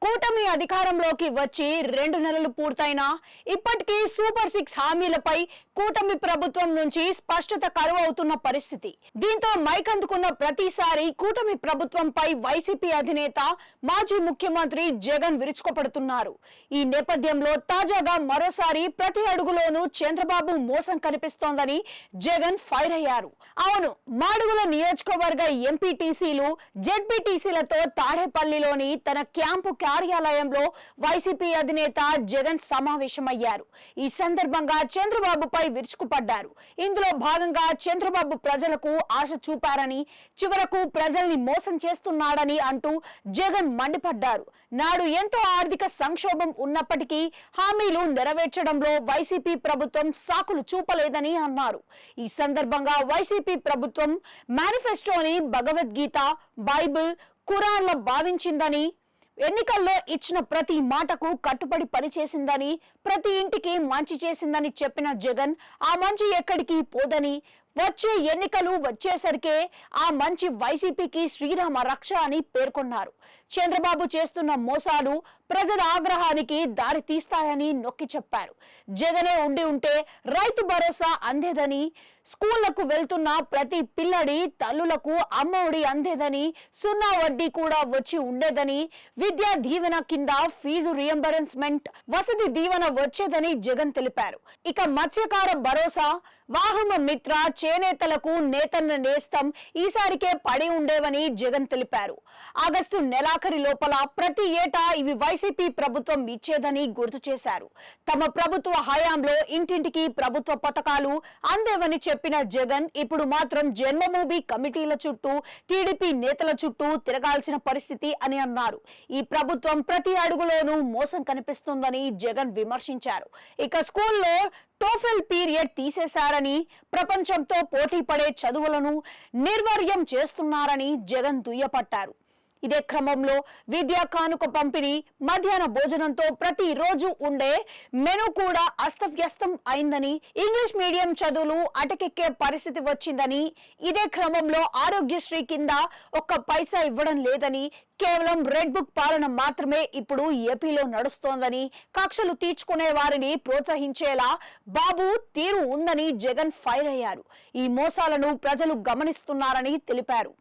కూటమి అధికారంలోకి వచ్చి 2 నెలలు పూర్తయినా ఇప్పటికీ సూపర్ 6 హామీలపై కూటమి ప్రభుత్వం నుంచి స్పష్టత కరువు అవుతున్న పరిస్థితి. దీంతో మైక్ అందుకున్న ప్రతిసారి కూటమి ప్రభుత్వంపై వైసీపీ అధినేత మాజీ ముఖ్యమంత్రి జగన్ విరుచుకుపడుతున్నారు. ఈ నేపథ్యంలో తాజాగా మరోసారి ప్రతి అడుగులోనూ చంద్రబాబు మోసం కనిపిస్తోందని జగన్ ఫైర్ అయ్యారు. అవును, మాడుగుల నియోజకవర్గ ఎంపీటీసీలు జెడ్పీటీసీలతో తాడేపల్లిలోని తన క్యాంపు కార్యాలయంలో వైసీపీ అధినేత జగన్ సమావేశమయ్యారు. ఈ సందర్భంగా చంద్రబాబుపై విరుచుకుపడ్డారు. ఇందులో భాగంగా చంద్రబాబు ప్రజలకు ఆశ చూపారని, చివరకు ప్రజల్ని మోసం చేస్తున్నాడని అంటూ జగన్ మండిపడ్డారు. నాడు ఎంతో ఆర్థిక సంక్షోభం ఉన్నప్పటికీ హామీలు నెరవేర్చడంలో వైసీపీ ప్రభుత్వం సాకులు చూపలేదని అన్నారు. ఈ సందర్భంగా వైసీపీ ప్రభుత్వం మేనిఫెస్టోని భగవద్గీత, బైబిల్, ఖురాన్ల భావించిందని, ఎన్నికల్లో ఇచ్చిన ప్రతి మాటకు కట్టుబడి పనిచేసిందని, ప్రతి ఇంటికి మంచి చేసిందని చెప్పిన జగన్ ఆ మంచి ఎక్కడికి పోదని, వచ్చే ఎన్నికలు వచ్చేసరికే ఆ మంచి వైసీపీకి శ్రీరామ రక్ష అని పేర్కొన్నారు. చంద్రబాబు చేస్తున్న మోసాలు ప్రజల ఆగ్రహానికి దారి తీస్తాయని నొక్కి చెప్పారు. జగనే ఉంటే రైతు భరోసా అందేదని, స్కూళ్లకు వెళ్తున్న ప్రతి పిల్లడి తల్లులకు అమ్మఒడి అందేదని, 0 వడ్డీ కూడా వచ్చి ఉండేదని, విద్యా దీవెన కింద ఫీజు రియంబర్స్మెంట్, వసతి దీవెన వచ్చేదని జగన్ తెలిపారు. ఇక మత్స్యకార భరోసా, వాహన మిత్ర, చేనేతలకు నేతన్న నేస్తం ఈసారికే పడి ఉండేవని జగన్ తెలిపారు. ఆగస్టు నెలాఖరి లోపల ప్రతి ఏటా ఇవి వైసీపీ ప్రభుత్వం ఇచ్చేదని గుర్తు చేశారు. తమ ప్రభుత్వ హయాంలో ఇంటింటికి ప్రభుత్వ పథకాలు అందేవని చెప్పిన జగన్ ఇప్పుడు మాత్రం జన్మభూమి కమిటీల చుట్టూ, టీడీపీ నేతల చుట్టూ తిరగాల్సిన పరిస్థితి అని అన్నారు. ఈ ప్రభుత్వం ప్రతి అడుగులోనూ మోసం కనిపిస్తుందని జగన్ విమర్శించారు. ఇక స్కూల్లో టోఫెల్ పీరియడ్ తీసేశారని, ప్రపంచంతో పోటీ పడే చదువులను నిర్వీర్యం చేస్తున్నారని జగన్ దుయ్యపట్టారు. ఇదే క్రమంలో విద్యా కానుక పంపిణీ, మధ్యాహ్న భోజనంతో ప్రతి రోజు ఉండే మెను కూడా అస్తవ్యస్తం అయిందని, ఇంగ్లీష్ మీడియం చదువులు అటకెక్కే పరిస్థితి వచ్చిందని, ఇదే క్రమంలో ఆరోగ్యశ్రీ కింద ఒక్క పైసా ఇవ్వడం లేదని, కేవలం రెడ్ బుక్ పాలన మాత్రమే ఇప్పుడు ఏపీలో నడుస్తోందని, కక్షలు తీర్చుకునే వారిని ప్రోత్సహించేలా బాబు తీరు ఉందని జగన్ ఫైర్ అయ్యారు. ఈ మోసాలను ప్రజలు గమనిస్తున్నారని తెలిపారు.